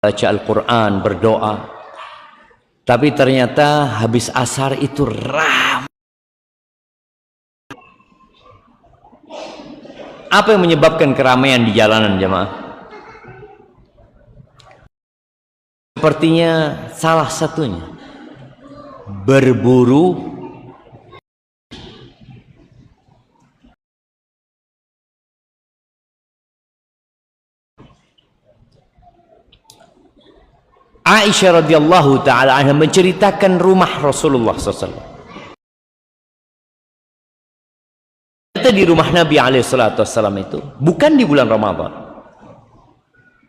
baca Al-Quran, berdoa. Tapi ternyata habis asar itu ramai. Apa yang menyebabkan keramaian di jalanan, jemaah? Sepertinya salah satunya berburu Aisyah radhiyallahu taala anha menceritakan rumah Rasulullah SAW. Di rumah Nabi SAW itu bukan di bulan Ramadan,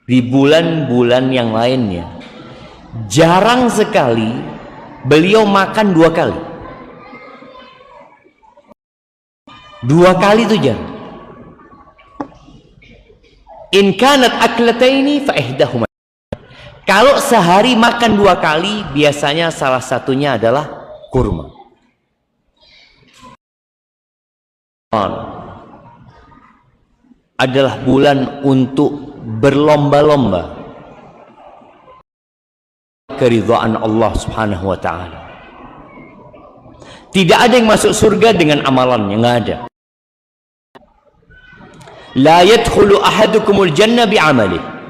di bulan-bulan yang lainnya jarang sekali beliau makan 2 kali. 2 kali itu jarang. In kanat aklataini fa ihdahuma. Kalau sehari makan 2 kali, biasanya salah satunya adalah kurma. Adalah bulan untuk berlomba-lomba keridhaan Allah Subhanahu wa taala. Tidak ada yang masuk surga dengan amalannya, enggak ada. La yadkhulu ahadukumul jannah bi'amalihi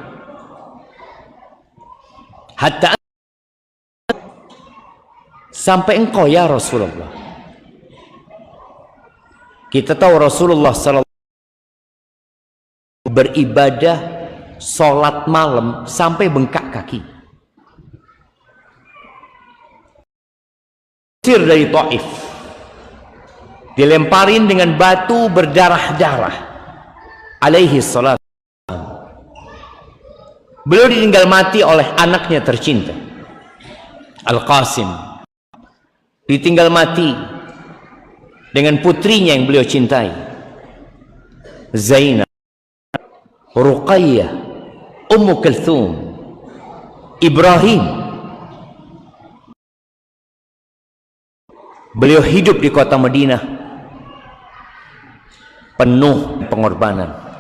hatta sampai engkau ya Rasulullah. Kita tahu Rasulullah SAW beribadah sholat malam sampai bengkak kaki. Sir dari Taif, dilemparin dengan batu berdarah-darah. Alaihi salat. Beliau ditinggal mati oleh anaknya tercinta, Al-Qasim. Ditinggal mati dengan putrinya yang beliau cintai, Zainab, Ruqayyah, Ummu Kulthum, Ibrahim. Beliau hidup di kota Madinah penuh pengorbanan.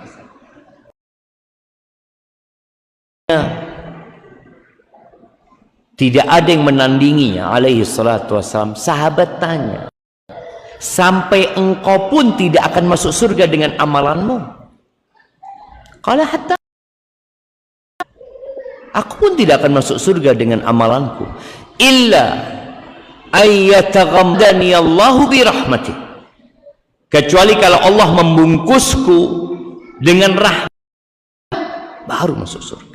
Tidak ada yang menandinginya, alaihi salatu wassalam. Sahabat tanya, sampai engkau pun tidak akan masuk surga dengan amalanmu? Qala hatta, aku pun tidak akan masuk surga dengan amalanku, illa ayyataghamdani Allahu birahmatih, kecuali kalau Allah membungkusku dengan rahmat, baru masuk surga.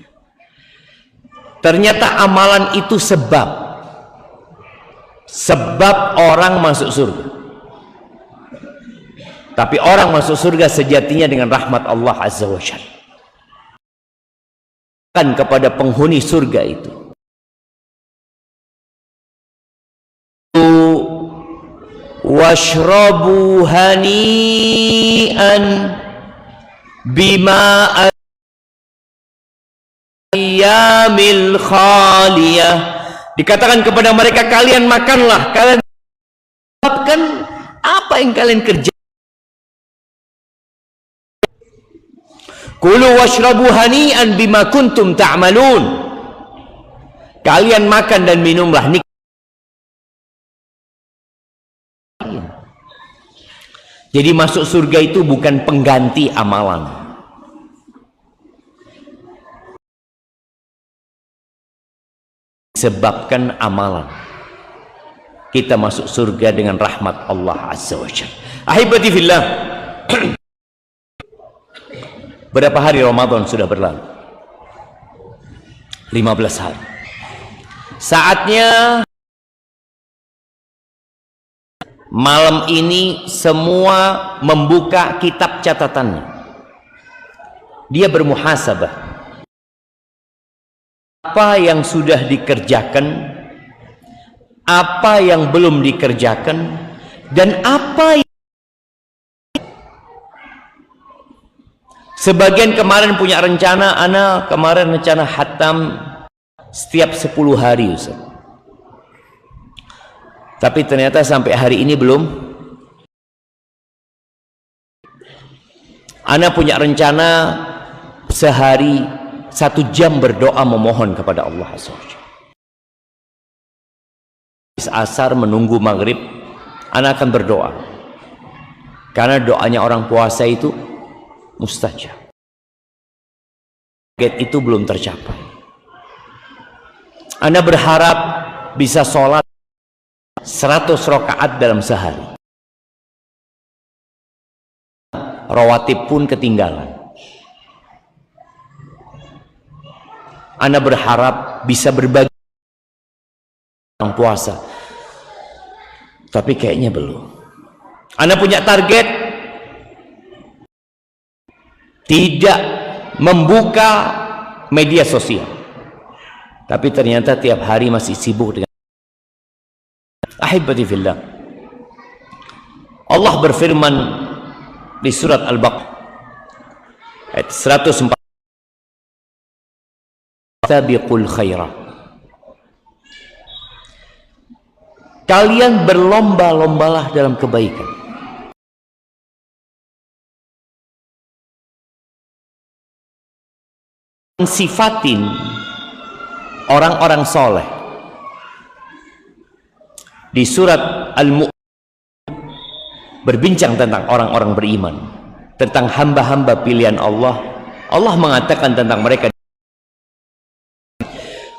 Ternyata amalan itu sebab orang masuk surga. Tapi orang masuk surga sejatinya dengan rahmat Allah Azza wa Jalla. Kan kepada penghuni surga itu, washrabu hani'an bima ayyamil khaliyah. Dikatakan kepada mereka, kalian makanlah, kalian lakukan apa yang kalian kerjakan. Kulu washrabu hani'an bima kuntum ta'malun. Kalian makan dan minumlah nikmat. Jadi masuk surga itu bukan pengganti amalan. Sebabkan amalan, kita masuk surga dengan rahmat Allah Azza wa Jalla. Ahibati fillah, berapa hari Ramadan sudah berlalu? 15 hari. Saatnya malam ini semua membuka kitab catatannya. Dia bermuhasabah. Apa yang sudah dikerjakan, apa yang belum dikerjakan, dan apa yang sebagian kemarin punya rencana, ana kemarin rencana khatam setiap 10 hari Ustaz. Tapi ternyata sampai hari ini belum. Ana punya rencana sehari 1 jam berdoa memohon kepada Allah Azza wa Jalla. Asar menunggu maghrib, ana akan berdoa, karena doanya orang puasa itu mustajab. Target itu belum tercapai. Ana berharap bisa sholat 100 rakaat dalam sehari. Rawatib pun ketinggalan. Ana berharap bisa berbagi orang puasa, tapi kayaknya belum. Ana punya target tidak membuka media sosial, tapi ternyata tiap hari masih sibuk dengan. Ahibati fillah, Allah berfirman di surat Al-Baqarah ayat 104, sabiqul khairat, kalian berlomba-lombalah dalam kebaikan. Sifatin orang-orang soleh di surat Al-Mu'min berbincang tentang orang-orang beriman, tentang hamba-hamba pilihan Allah. Allah mengatakan tentang mereka,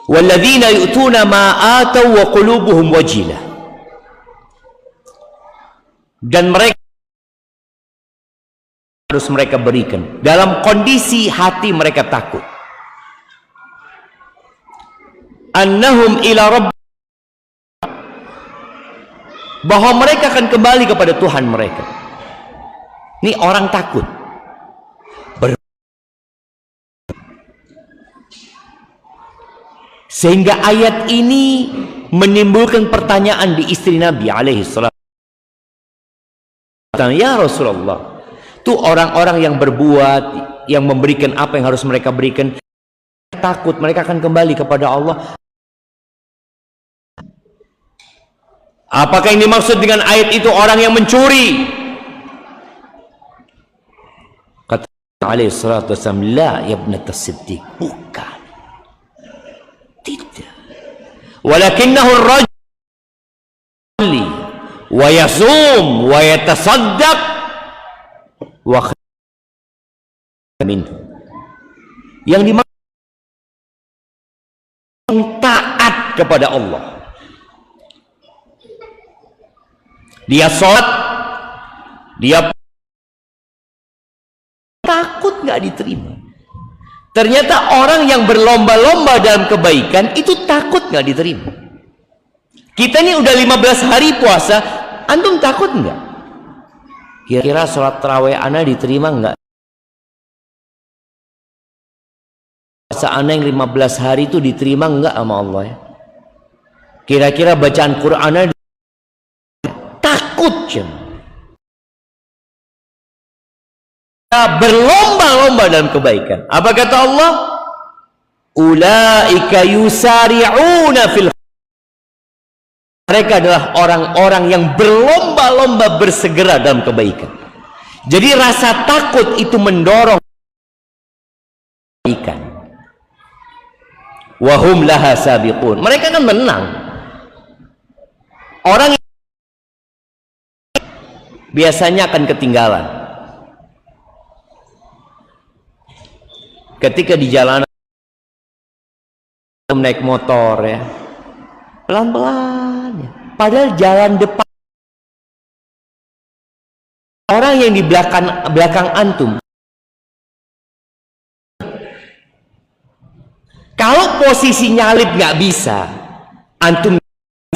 walladzina yu'tuna ma atau wa qulubuhum wajilah, dan mereka harus mereka berikan dalam kondisi hati mereka takut, annahum ila rabb, bahwa mereka akan kembali kepada Tuhan mereka. Ini orang takut. Sehingga ayat ini menimbulkan pertanyaan di istri Nabi alaihi salam. Ya Rasulullah, itu orang-orang yang berbuat, yang memberikan apa yang harus mereka berikan, takut mereka akan kembali kepada Allah. Apakah yang dimaksud dengan ayat itu orang yang mencuri? Kata alaihi salatu wassalam, la ya ibnata Siddiq, bukan, tidak, walakinnahu ar-rajul wa yasum wa yatasaddaq wa minhu, yang dimaksud taat kepada Allah. Dia sholat, dia takut nggak diterima. Ternyata orang yang berlomba-lomba dalam kebaikan itu takut nggak diterima. Kita ini udah 15 hari puasa, antum takut nggak? Kira-kira sholat tarawih ana diterima nggak? Puasa ana yang 15 hari itu diterima nggak sama Allah ya? Kira-kira bacaan Quran ana takut jam. Berlomba-lomba dalam kebaikan. Apa kata Allah? Ulaika yusari'una fil, mereka adalah orang-orang yang berlomba-lomba bersegera dalam kebaikan. Jadi rasa takut itu mendorong kebaikan. Wahum laha sabiqun, mereka kan menang. Orang biasanya akan ketinggalan ketika di jalanan, naik motor ya, pelan-pelan ya. Padahal jalan depan, orang yang di belakang antum, kalau posisi nyalip nggak bisa, antum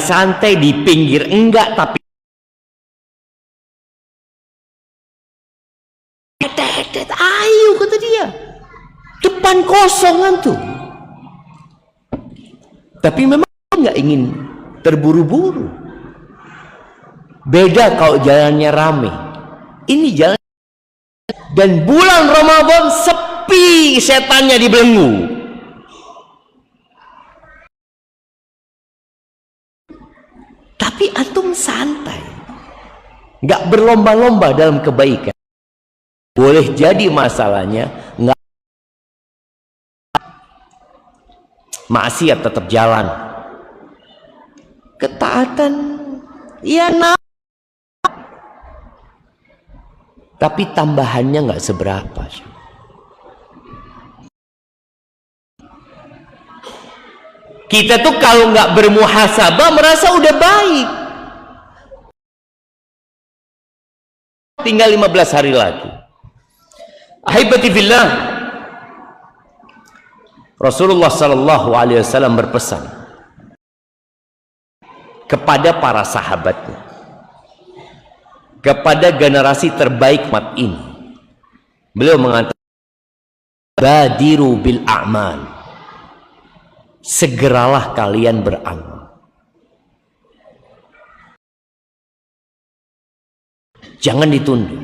santai di pinggir enggak, tapi ayo kata dia, depan kosong antum. Tapi memang nggak ingin terburu-buru. Beda kalau jalannya rame. Ini jalan, dan bulan Ramadan sepi, setannya dibelenggu. Tapi antum santai, nggak berlomba-lomba dalam kebaikan. Boleh jadi masalahnya nggak maksiat tetap jalan, ketaatan ya tapi tambahannya nggak seberapa. Kita tuh kalau nggak bermuhasabah merasa udah baik. Tinggal 15 hari lagi. Ahibati fillah, Rasulullah sallallahu alaihi wasallam berpesan kepada para sahabatnya, kepada generasi terbaik umat ini. Beliau mengatakan, badiru bil a'mal, segeralah kalian beramal, jangan ditunda.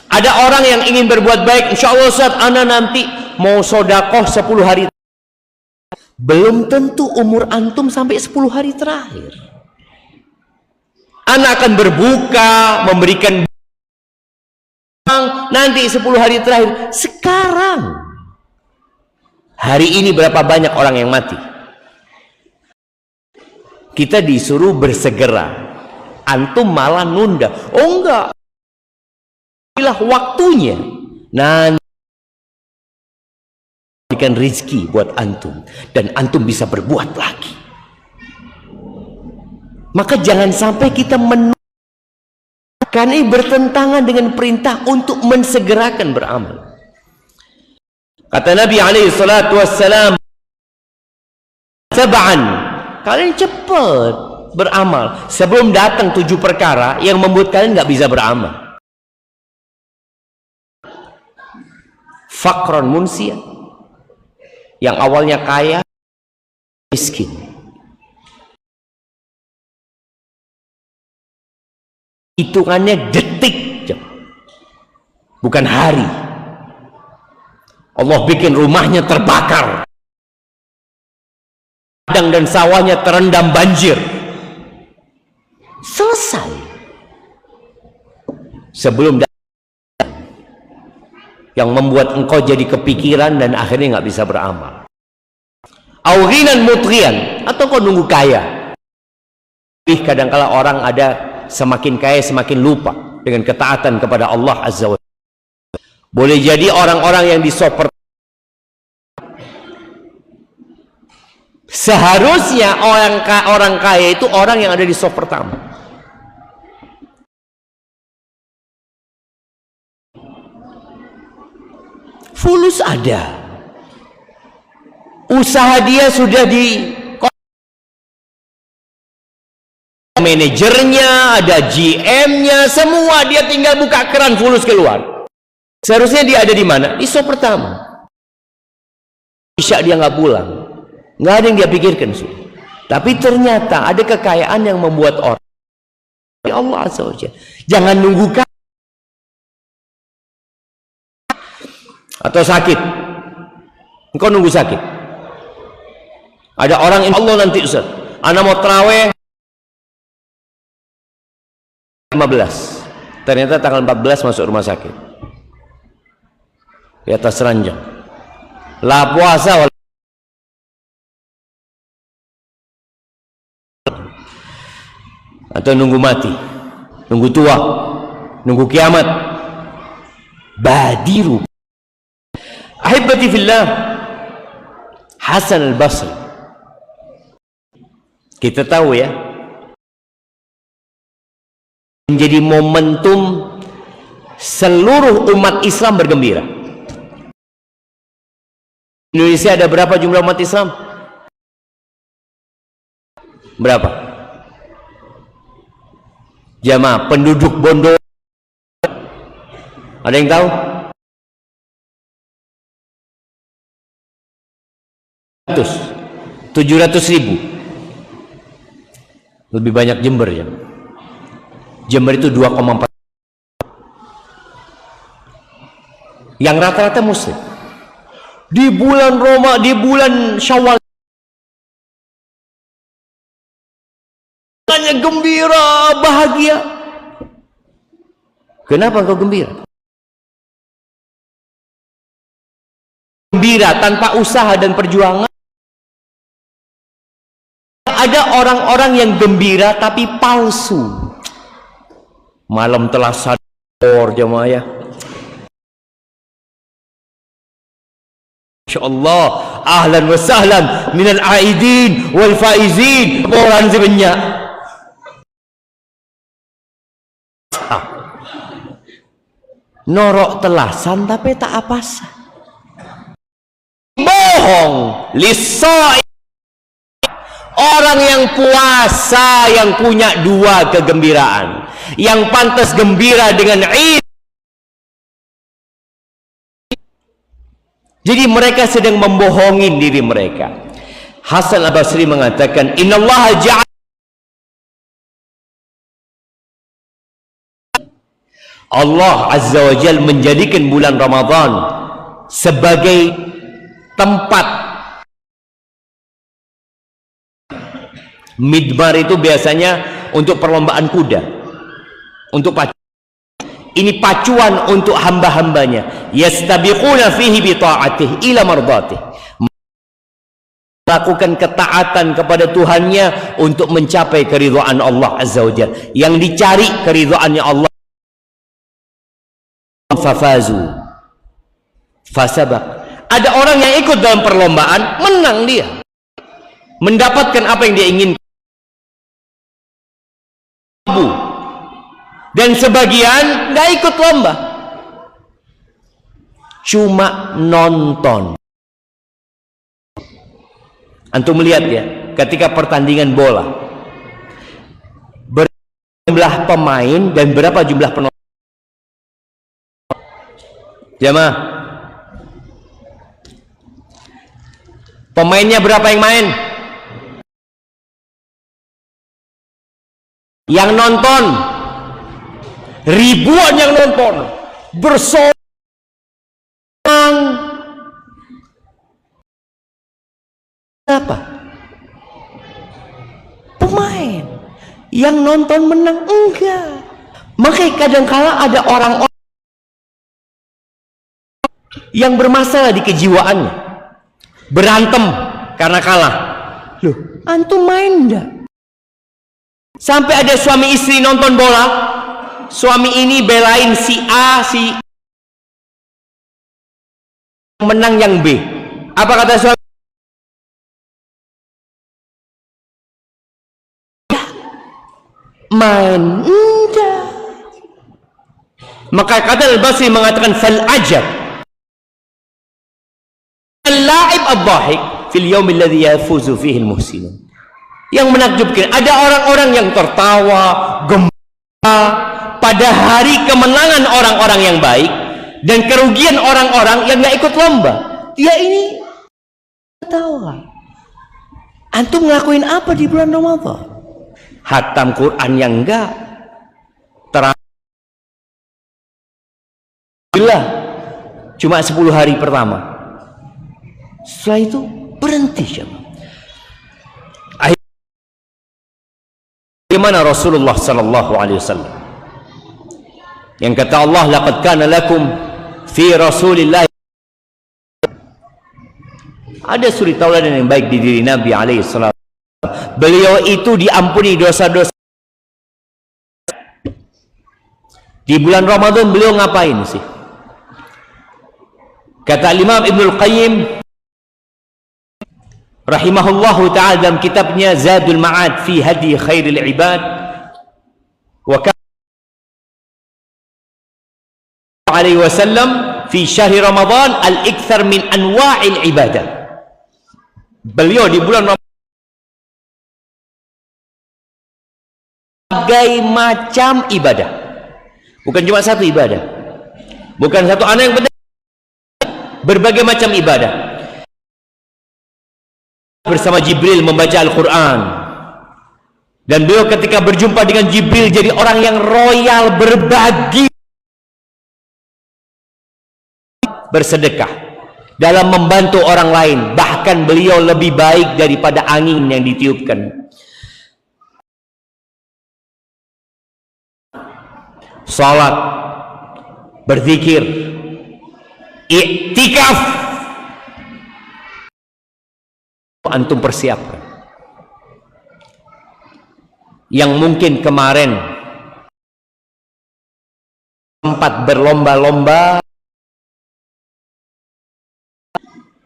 Ada orang yang ingin berbuat baik, insya Allah Ustaz, ana nanti mau sodakoh 10 hari. Belum tentu umur antum sampai 10 hari terakhir. Ana akan berbuka, memberikan nanti 10 hari terakhir. Sekarang, hari ini berapa banyak orang yang mati? Kita disuruh bersegera, antum malah nunda. Oh enggak, inilah waktunya. Nanti berikan rezeki buat antum dan antum bisa berbuat lagi. Maka jangan sampai kita menunda, karena ini bertentangan dengan perintah untuk mensegerakan beramal. Kata Nabi alaihi salatu wassalam, sab'an, kalian cepat beramal sebelum datang 7 perkara yang membuat kalian nggak bisa beramal. Faqran munsiya, yang awalnya kaya miskin. Hitungannya detik, bukan hari. Allah bikin rumahnya terbakar, ladang dan sawahnya terendam banjir, selesai sebelum yang membuat engkau jadi kepikiran dan akhirnya nggak bisa beramal. Aughinan mutrian, atau kau nunggu kaya. Kadangkala orang ada semakin kaya semakin lupa dengan ketaatan kepada Allah Azza wa Jalla. Boleh jadi orang-orang yang disoper, seharusnya orang kaya itu orang yang ada di sop pertama. Fulus ada, usaha dia sudah di manajernya, ada GM-nya, semua, dia tinggal buka keran fulus keluar. Seharusnya dia ada di mana? Di sop pertama. Isya dia nggak pulang, nggak ada yang dia pikirkan sudah. Tapi ternyata ada kekayaan yang membuat orang, ya Allah Azza wa Jalla, jangan nunggu atau sakit, engkau nunggu sakit. Ada orang, insya Allah nanti Ustaz, anak mau terawih 15, ternyata tanggal 14 masuk rumah sakit di atas ranjang. Lah puasa atau nunggu mati, nunggu tua, nunggu kiamat. Badiru. Ahibati fillah, Hasan al-Basri, kita tahu ya, menjadi momentum seluruh umat Islam bergembira. Indonesia ada berapa jumlah umat Islam? Berapa? Jamaah penduduk Bondo, ada yang tahu? 700.000. Lebih banyak Jember ya. Jember itu 2,4, yang rata-rata muslim. Di bulan Roma, di bulan Syawal, hanya gembira, bahagia. Kenapa engkau gembira? Gembira tanpa usaha dan perjuangan ada orang-orang yang gembira tapi palsu. Malam telah sadar jemaah ya. Insyaallah ahlan wa sahlan minal aidin wal faizin. Orang sebanyak. Norok telasan tapi tak apa sah. Bohong lisai. Orang yang puasa yang punya dua kegembiraan, yang pantas gembira dengan Id. Jadi mereka sedang membohongi diri mereka. Hasan al-Basri mengatakan, innallaha ja'ala Allah Azza wa Jal menjadikan bulan Ramadan sebagai tempat. Midbar itu biasanya untuk perlombaan kuda, untuk pacu. Ini pacuan untuk hamba-hambanya. Yastabiquna fihi bi ta'atih ila mardatih. Melakukan ketaatan kepada Tuhannya untuk mencapai keridhaan Allah Azza wa Jalla. Yang dicari keridhaannya Allah. Fafazu fasabaq. Ada orang yang ikut dalam perlombaan, menang dia, mendapatkan apa yang dia inginkan. Dan sebagian nggak ikut lomba, cuma nonton. Antum melihat ya, ketika pertandingan bola, berjumlah pemain dan berapa jumlah penonton? Jamaah, pemainnya berapa yang main? Yang nonton ribuan yang nonton bersorak. Apa? Pemain yang nonton menang enggak. Makanya kadang-kala ada orang-orang yang bermasalah di kejiwaannya, berantem karena kalah. Loh, antum main enggak? Sampai ada suami istri nonton bola, suami ini belain si A, si menang yang B. Apa kata suami? Main enggak. Maka kata Al-Basri mengatakan fal ajab al-la'ib ad-dhahik fil yawm alladhi yafuzu fihi al-muhsinun. Yang menakjubkan, ada orang-orang yang tertawa gembira pada hari kemenangan orang-orang yang baik dan kerugian orang-orang yang nggak ikut lomba. Dia ini tertawa. Antum ngelakuin apa di bulan Ramadan? Hatam Quran yang enggak, Alhamdulillah cuma 10 hari pertama. Setelah itu berhenti. Bagaimana Rasulullah sallallahu alaihi wasallam yang kata Allah, laqad kana lakum fi Rasulillah. Ada suri tauladan yang baik di diri Nabi alaihi salam. Beliau itu diampuni dosa-dosa. Di bulan Ramadan beliau ngapain sih? Kata Imam Ibnul Qayyim rahimahullahu ta'ala dalam kitabnya Zadul Ma'ad fi Hadi Khairil Ibad, wa kana alaihi wasallam fi syahri Ramadan al-ikthar min anwa'il ibadah. Beliau di bulan Ramadan berbagai macam ibadah, bukan cuma satu ibadah, bukan satu anak yang benar, berbagai macam ibadah. Bersama Jibril membaca Al-Quran, dan beliau ketika berjumpa dengan Jibril jadi orang yang royal, berbagi, bersedekah, dalam membantu orang lain. Bahkan beliau lebih baik daripada angin yang ditiupkan. Salat, berzikir, iktikaf, antum persiapkan. yang mungkin kemarin sempat berlomba-lomba,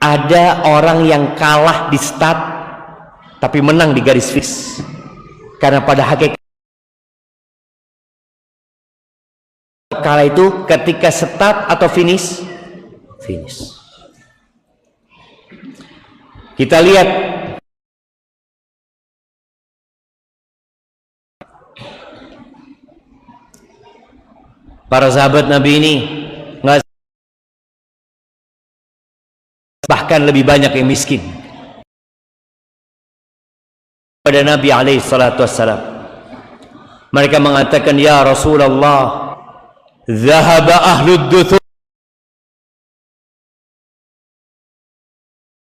ada orang yang kalah di start tapi menang di garis finish, karena pada hakikat kalah itu ketika start atau finish. Kita lihat para sahabat Nabi ini, bahkan lebih banyak yang miskin pada Nabi alaihi salatu wassalam. Mereka mengatakan, ya Rasulullah, zahaba ahlud duthur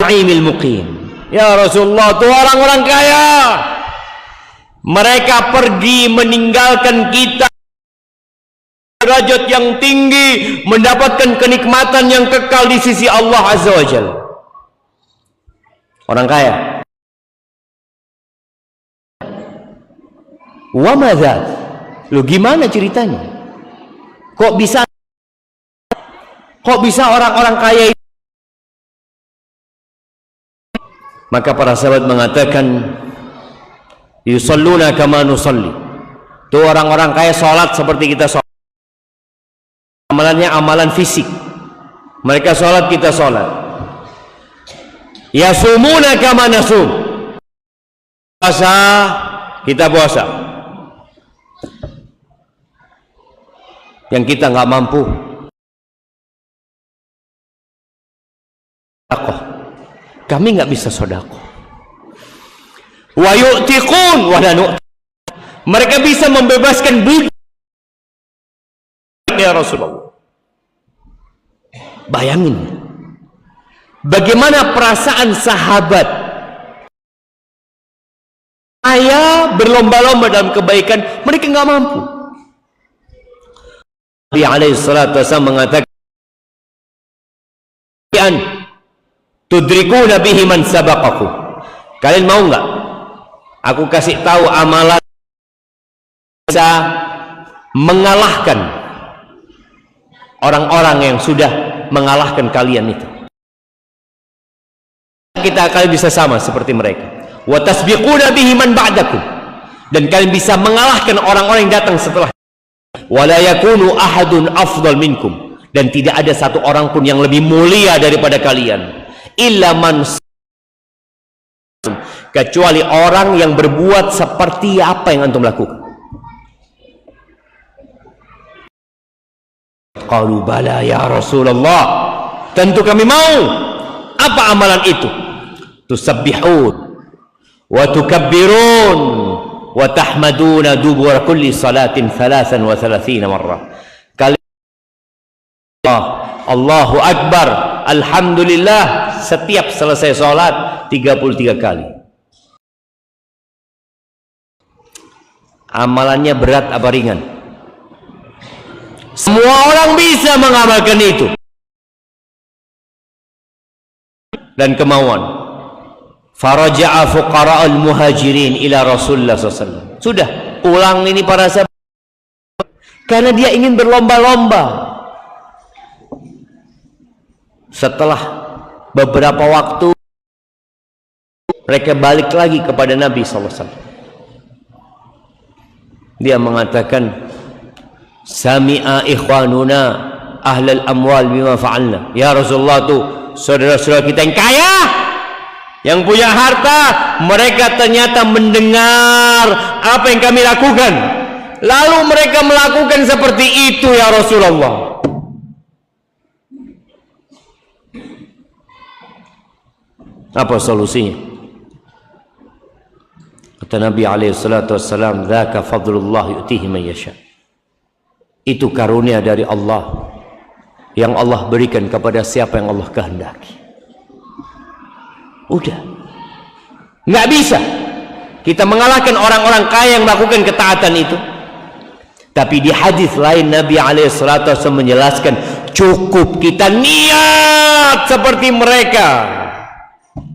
na'imil muqim. Ya Rasulullah, itu orang-orang kaya, mereka pergi meninggalkan kita derajat yang tinggi, mendapatkan kenikmatan yang kekal di sisi Allah Azza wa Jalla. Orang kaya. Wa madzal? Lu gimana ceritanya? Kok bisa orang-orang kaya itu? Maka para sahabat mengatakan, yusalluna kama nusalli. Itu orang-orang kaya salat seperti kita salat. Amalannya amalan fisik. Mereka sholat, kita sholat. Yasumuna kama nasum. Puasa, kita puasa. Yang kita nggak mampu, sodakoh. Kami nggak bisa sodakoh. Wa yu'tiqun wa la nu'ti. Mereka bisa membebaskan budak. Ya Rasulullah, bayangin bagaimana perasaan sahabat saya berlomba-lomba dalam kebaikan, mereka nggak mampu. Nabi alaihi salatu wasallam mengatakan, tudrikuna bihi man sabaqakum. Kalian mau nggak aku kasih tahu amalan bisa mengalahkan orang-orang yang sudah mengalahkan kalian itu? Kita kalian bisa sama seperti mereka. Wa tasbiquna bihi man ba'dakum, dan kalian bisa mengalahkan orang-orang yang datang setelah. Wa la yakunu ahadun afdal minkum, dan tidak ada satu orang pun yang lebih mulia daripada kalian, illa man, kecuali orang yang berbuat seperti apa yang antum lakukan. Qalu bala ya Rasulullah, tentu kami mau. Apa amalan itu? Tusabbihun wa tukabbirun wa tahmaduna dubura kulli salatin 33 marrah. Kali Allahu Akbar, alhamdulillah, setiap selesai salat 33 kali. Amalannya berat apa ringan? Semua orang bisa mengamalkan itu dan kemauan. Faraja'a fuqara'ul muhajirin ila Rasulullah SAW. Sudah, pulang ini para sahabat, karena dia ingin berlomba-lomba. Setelah beberapa waktu, mereka balik lagi kepada Nabi SAW. Dia mengatakan, sami'a ikhwanuna ahlal amwal bima fa'alna. Ya Rasulullah, tuh saudara-saudara kita yang kaya, yang punya harta, mereka ternyata mendengar apa yang kami lakukan, lalu mereka melakukan seperti itu ya Rasulullah. Apa solusinya? Kata Nabi alaihi salatu wassalam, dzaka fadlullah yu'tihi man yasha. Itu karunia dari Allah yang Allah berikan kepada siapa yang Allah kehendaki. Udah, nggak bisa kita mengalahkan orang-orang kaya yang melakukan ketaatan itu. Tapi di hadis lain Nabi alaihissalatu menjelaskan, cukup kita niat seperti mereka.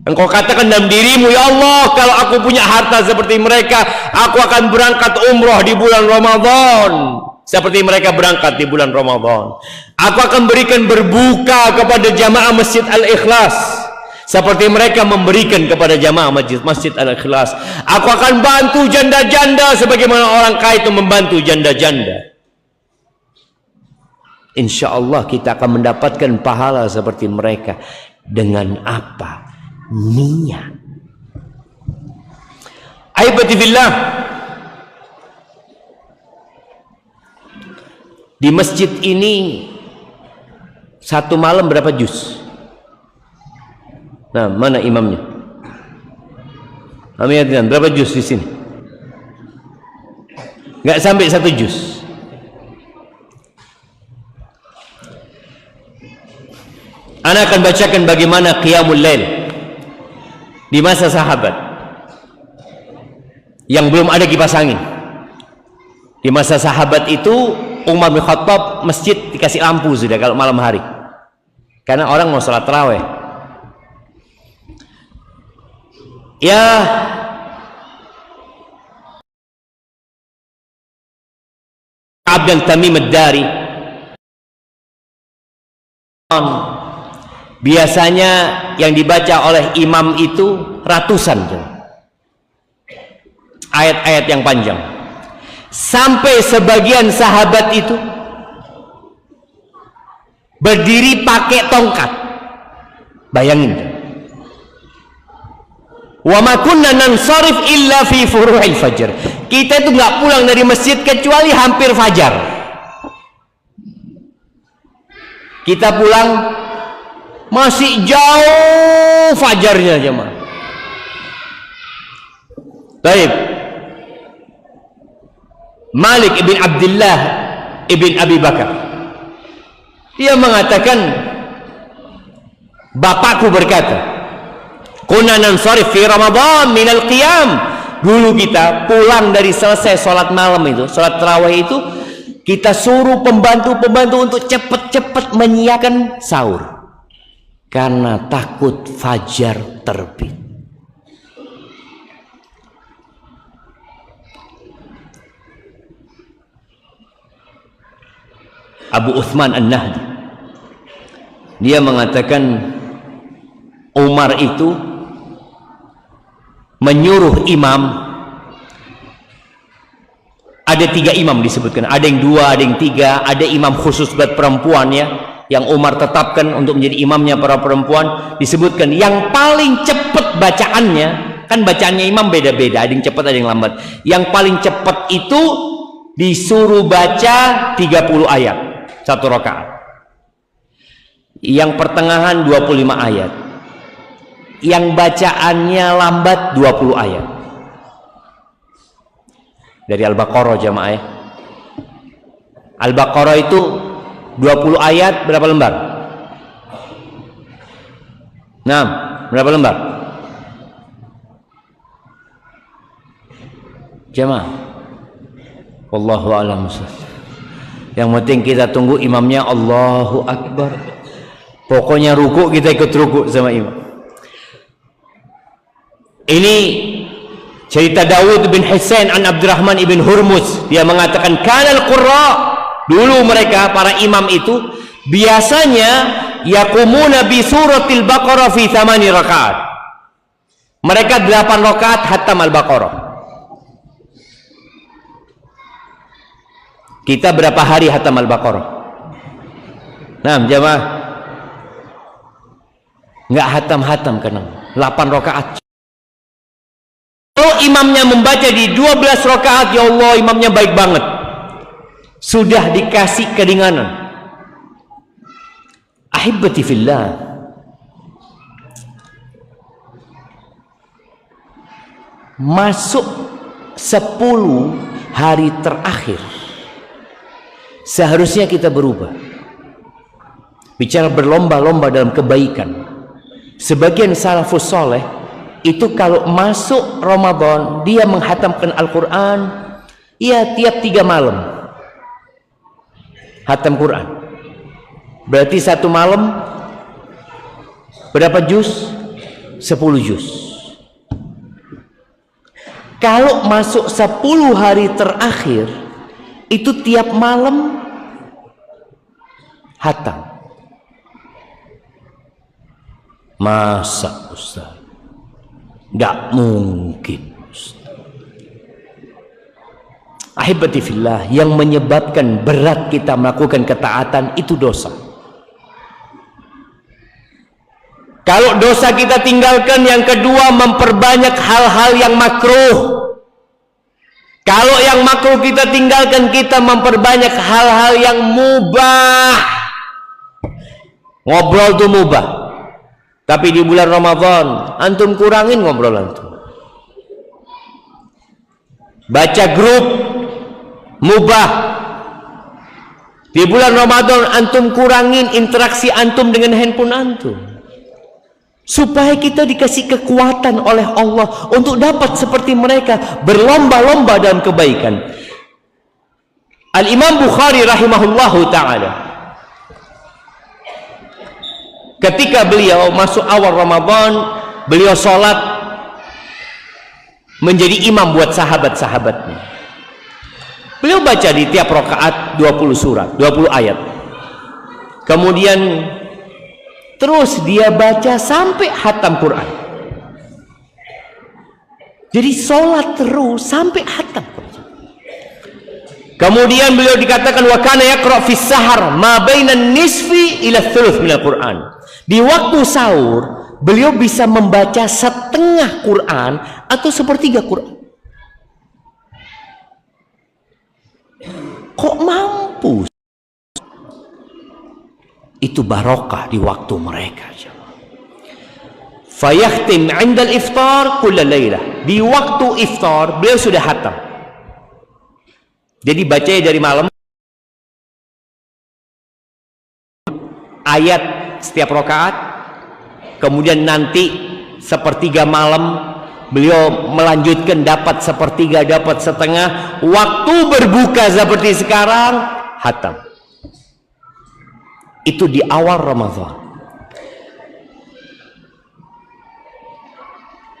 Engkau katakan dalam dirimu, ya Allah, kalau aku punya harta seperti mereka, aku akan berangkat umroh di bulan Ramadan seperti mereka berangkat di bulan Ramadan. Aku akan berikan berbuka kepada jamaah Masjid Al-Ikhlas seperti mereka memberikan kepada jamaah Masjid Al-Ikhlas. Aku akan bantu janda-janda sebagaimana orang kaya itu membantu janda-janda. Insya Allah kita akan mendapatkan pahala seperti mereka. Dengan apa? Niat. Aibati fillah, di masjid ini satu malam berapa juz? Nah, mana imamnya? Amin, berapa juz di sini? Nggak sampai satu juz. Ana akan bacakan bagaimana qiyamul lail di masa sahabat yang belum ada kipas angin. Di masa sahabat itu Umar bin Khattab masjid dikasih lampu sudah kalau malam hari, karena orang mau sholat tarawih. Ya, Abdul Tamim Ad-Dari biasanya yang dibaca oleh imam itu ratusan ayat-ayat yang panjang, sampai sebagian sahabat itu berdiri pakai tongkat. Bayangin, wa ma kunna nansarif illa fi furu'il fajr. Kita itu nggak pulang dari masjid kecuali hampir fajar. Kita pulang masih jauh fajarnya jemaah. Baik. Malik ibn Abdullah ibn Abi Bakar, dia mengatakan, bapakku berkata, kunna nansarif fi Ramadan minal qiyam. Dulu kita pulang dari selesai sholat malam itu, sholat tarawih itu, kita suruh pembantu-pembantu untuk cepat-cepat menyiapkan sahur karena takut fajar terbit. Abu Uthman An-Nahdi, dia mengatakan Umar itu menyuruh imam, ada 3 imam disebutkan, ada yang 2, ada yang 3, ada imam khusus buat perempuan ya, yang Umar tetapkan untuk menjadi imamnya para perempuan. Disebutkan yang paling cepat bacaannya, kan bacaannya imam beda-beda, ada yang cepat ada yang lambat. Yang paling cepat itu disuruh baca 30 ayat satu rakaat, yang pertengahan 25 ayat, yang bacaannya lambat 20 ayat. Dari Al-Baqarah jamaah ya. Al-Baqarah itu 20 ayat berapa lembar? 6. Berapa lembar? Jamaah. Wallahu a'lam. Yang penting kita tunggu imamnya Allahu Akbar. Pokoknya ruku kita ikut ruku sama imam. Ini cerita Dawud bin Husain an Abdurrahman ibn Hurmuz. Dia mengatakan kanal qurra, dulu mereka para imam itu biasanya yaqumuna bi suratil Baqarah fi 8 rakaat. Mereka 8 rakaat khatam Al-Baqarah. Kita berapa hari khatam Al-Baqarah? Nah, jamaah enggak khatam-khatam kan, 8 rakaat. Kalau imamnya membaca di 12 rakaat, ya Allah, imamnya baik banget, sudah dikasih keringanan. Ahibbati fillah, masuk 10 hari terakhir seharusnya kita berubah, bicara berlomba-lomba dalam kebaikan. Sebagian salafus soleh itu kalau masuk Ramadan dia menghatamkan Al-Quran ya tiap 3 malam hatam Quran. Berarti satu malam berapa juz? 10 juz. Kalau masuk 10 hari terakhir, itu tiap malam hatam. Masa Ustaz? Nggak mungkin Ustaz. Ahibati fillah, yang menyebabkan berat kita melakukan ketaatan itu dosa. Kalau dosa kita tinggalkan, yang kedua memperbanyak hal-hal yang makruh. Kalau yang makruh kita tinggalkan, kita memperbanyak hal-hal yang mubah. Ngobrol itu mubah, tapi di bulan Ramadan antum kurangin ngobrol antum. Baca grup mubah. Di bulan Ramadan antum kurangin interaksi antum dengan handphone antum, supaya kita dikasih kekuatan oleh Allah untuk dapat seperti mereka, berlomba-lomba dalam kebaikan. Al-Imam Bukhari rahimahullahu ta'ala, ketika beliau masuk awal Ramadan, beliau sholat menjadi imam buat sahabat-sahabatnya. Beliau baca di tiap rakaat 20 surat, 20 ayat. Kemudian terus dia baca sampai khatam Quran. Jadi sholat terus sampai khatam Quran. Kemudian beliau dikatakan wa kana yaqra fi sahar ma bainan nisfi ila thuluth minal Quran. Di waktu sahur beliau bisa membaca setengah Quran atau sepertiga Quran. Kok mampu? Itu barokah di waktu mereka. Fayakhtim 'inda al-iftar kulla lailah. Di waktu iftar beliau sudah khatam. Jadi bacanya dari malam, ayat setiap rakaat, kemudian nanti sepertiga malam beliau melanjutkan, dapat sepertiga, dapat setengah. Waktu berbuka seperti sekarang khatam. Itu di awal Ramadan.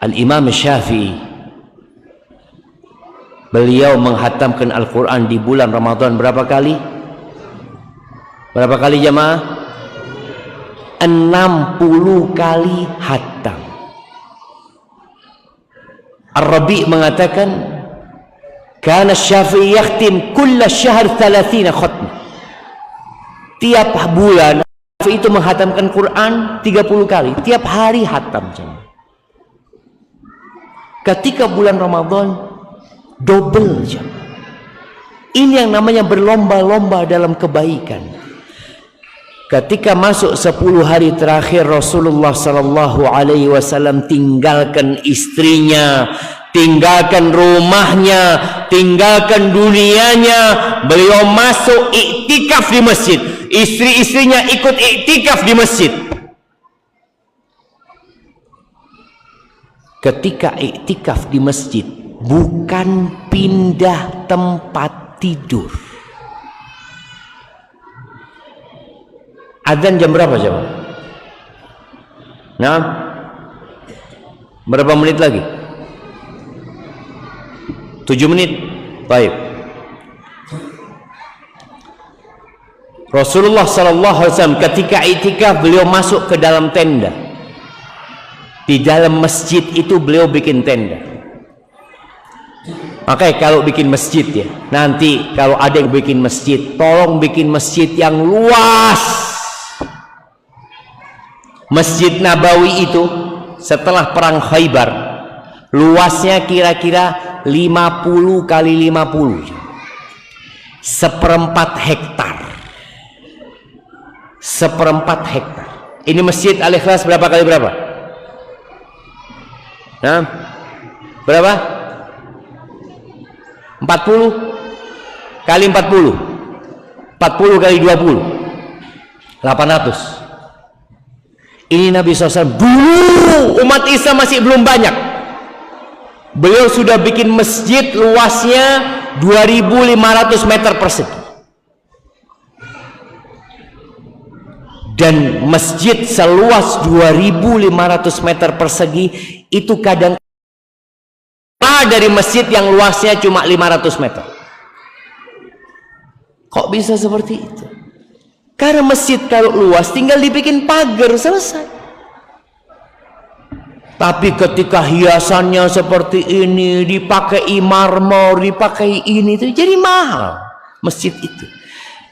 Al-Imam Syafi'i, beliau menghatamkan Al-Quran di bulan Ramadan berapa kali? Berapa kali jemaah? 60 kali hatam. Ar-Rabi' mengatakan, kana Syafi'i yakhtim kulla syahr 30 khatmah. Tiap bulan Syafi'i itu menghatamkan Quran 30 kali, tiap hari hatam. Ketika bulan Ramadan double. Ini yang namanya berlomba-lomba dalam kebaikan. Ketika masuk 10 hari terakhir, Rasulullah sallallahu alaihi wasallam tinggalkan istrinya, tinggalkan rumahnya, tinggalkan dunianya. Beliau masuk iktikaf di masjid. Istri-istrinya ikut iktikaf di masjid. Ketika iktikaf di masjid, bukan pindah tempat tidur. Adzan jam berapa jam? Nah, berapa menit lagi? 7 menit. Baik. Rasulullah sallallahu alaihi wasallam ketika iktikaf beliau masuk ke dalam tenda. Di dalam masjid itu beliau bikin tenda. Makanya kalau bikin masjid ya, nanti kalau ada yang bikin masjid, tolong bikin masjid yang luas. Masjid Nabawi itu setelah perang Khaybar luasnya kira-kira 50 kali 50, 1/4 hektar. 1/4 hektar. Ini Masjid Al-Ikhlas berapa kali berapa? Nah, berapa? 40 kali 40, 40 kali 20, 800. Ini Nabi SAW dulu umat Islam masih belum banyak. Beliau sudah bikin masjid luasnya 2.500 meter persegi. Dan masjid seluas 2.500 meter persegi itu kadang dari masjid yang luasnya cuma 500 meter. Kok bisa seperti itu? Karena masjid kalau luas tinggal dibikin pagar, selesai. Tapi ketika hiasannya seperti ini, dipakai marmor, dipakai ini, itu jadi mahal masjid itu.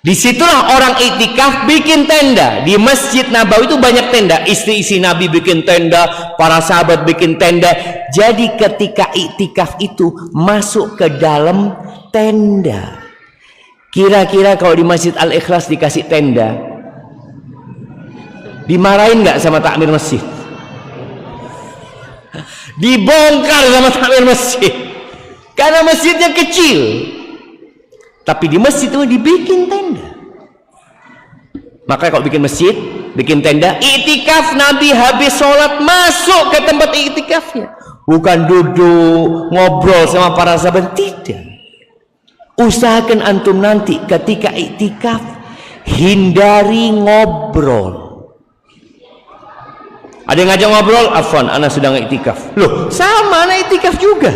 Disitulah orang iktikaf bikin tenda. Di Masjid Nabawi itu banyak tenda. Istri-istri Nabi bikin tenda, para sahabat bikin tenda. Jadi ketika iktikaf itu masuk ke dalam tenda. Kira-kira kalau di Masjid Al-Ikhlas dikasih tenda, dimarahin nggak sama takmir masjid? Dibongkar sama takmir masjid. Karena masjidnya kecil. Tapi di masjid itu dibikin tenda. Maka kalau bikin masjid, bikin tenda, iktikaf Nabi habis sholat masuk ke tempat iktikafnya. Bukan duduk ngobrol sama para sahabat, tidak. Usahakan antum nanti ketika iktikaf hindari ngobrol. Ada yang ngajak ngobrol, afwan, ana sedang iktikaf. Loh, sama ana iktikaf juga.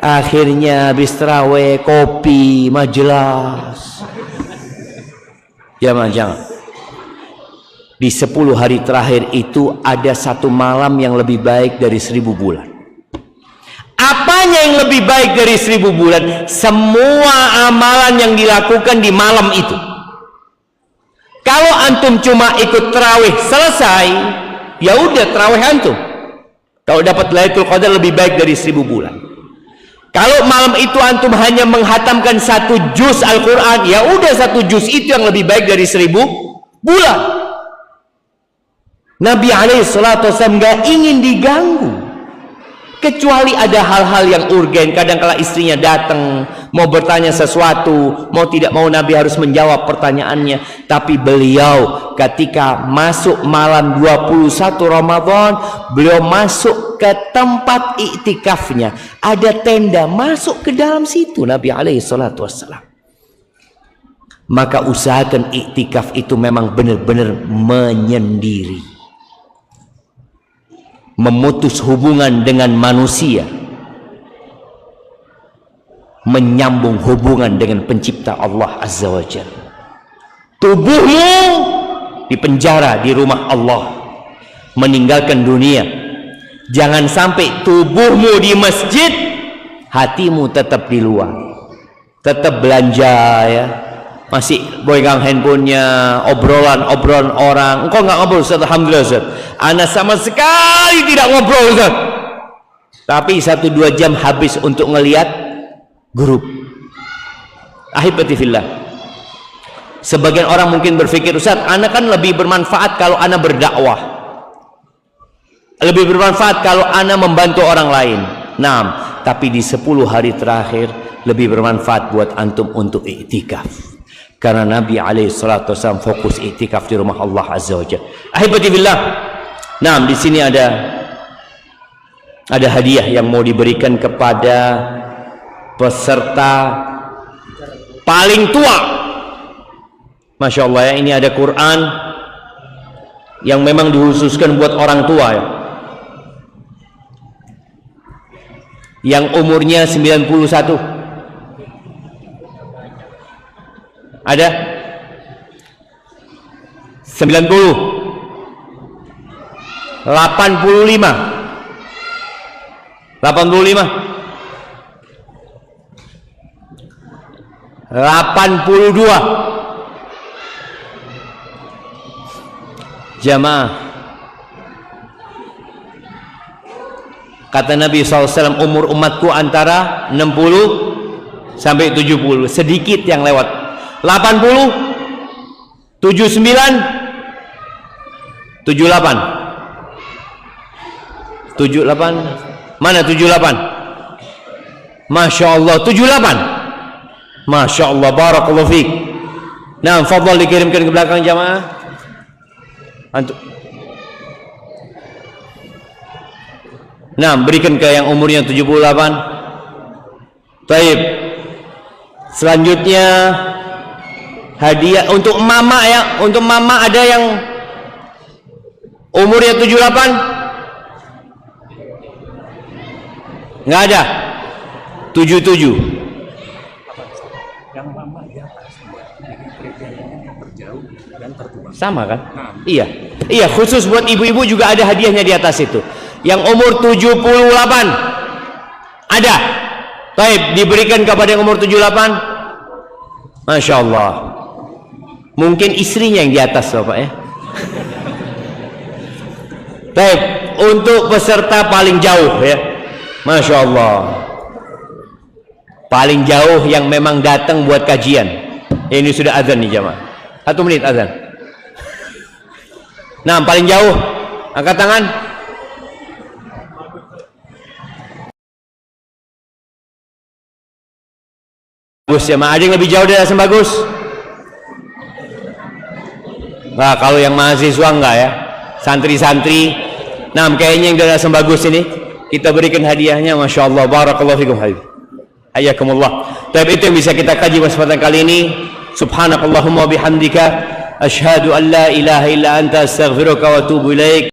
Akhirnya habis tarawih, kopi, majelis. Jangan. Di 10 hari terakhir itu ada satu malam yang lebih baik dari 1000 bulan. Apanya yang lebih baik dari 1000 bulan? Semua amalan yang dilakukan di malam itu. Kalau antum cuma ikut tarawih selesai, ya udah tarawih antum. Kalau dapat Lailatul Qadar lebih baik dari 1000 bulan. Kalau malam itu antum hanya menghatamkan 1 juz Al-Quran, ya udah 1 juz itu yang lebih baik dari 1000 bulan. Nabi SAW gak ingin diganggu. Kecuali ada hal-hal yang urgen. Kadang kala istrinya datang mau bertanya sesuatu, mau tidak mau Nabi harus menjawab pertanyaannya. Tapi beliau ketika masuk malam 21 Ramadan, beliau masuk ke tempat iktikafnya. Ada tenda, masuk ke dalam situ Nabi SAW. Maka usahakan iktikaf itu memang benar-benar menyendiri. Memutus hubungan dengan manusia, menyambung hubungan dengan pencipta Allah Azza wa Jalla. Tubuhmu dipenjara di rumah Allah, meninggalkan dunia. Jangan sampai tubuhmu di masjid, hatimu tetap di luar, tetap belanja ya, masih pegang handphonenya, obrolan orang. Engkau nggak ngobrol, Ustaz? Alhamdulillah Ustaz, ana sama sekali tidak ngobrol Ustaz. Tapi 1-2 jam habis untuk ngelihat grup. Ahibati fillah. Sebagian orang mungkin berpikir, Ustaz, ana kan lebih bermanfaat kalau ana berdakwah, lebih bermanfaat kalau ana membantu orang lain. Nah, tapi di 10 hari terakhir lebih bermanfaat buat antum untuk iktikaf. Karena Nabi SAW fokus iktikaf di rumah Allah Azza wa Jalla. Ahibati billah. Nah, di sini ada hadiah yang mau diberikan kepada peserta paling tua. Masya Allah ya, ini ada Quran yang memang dikhususkan buat orang tua ya. Yang umurnya 91. Ada 90, 85, 82 jamaah. Kata Nabi SAW, umur umatku antara 60 sampai 70, sedikit yang lewat. 80, 79, 78. 78. Mana 78? Masya Allah, 78. Masya Allah, barakallahu fiik. Nah, fadhal dikirimkan ke belakang jamaah. Antum. Nah, berikan ke yang umurnya 78. Baik. Selanjutnya hadiah untuk mama ya. Untuk mama ada yang umurnya 78? Nggak ada. 77. Yang lama di atas kriterianya terjauh dan tertua. Sama kan? Iya. Iya, khusus buat ibu-ibu juga ada hadiahnya di atas itu. Yang umur 78 ada. Baik, diberikan kepada yang umur 78. Masya Allah. Mungkin istrinya yang di atas, Bapak ya. Baik, untuk peserta paling jauh ya. Masya Allah. Paling jauh yang memang datang buat kajian. Ini sudah azan nih jamaah. 1 menit azan. Nah, paling jauh angkat tangan. Bagus ya, ada yang lebih jauh dari Asam Bagus? Nah, kalau yang mahasiswa enggak ya, santri-santri. Nah, kayaknya yang dari Asam Bagus ini kita berikan hadiahnya. Masya Allah, barakallahu fikum habib. Hayyakumullah. Tapi itu yang bisa kita kaji kesempatan kali ini. Subhanakallahumma bihamdika asyhadu an la ilaha illa anta astaghfiruka wa atubu ilaik.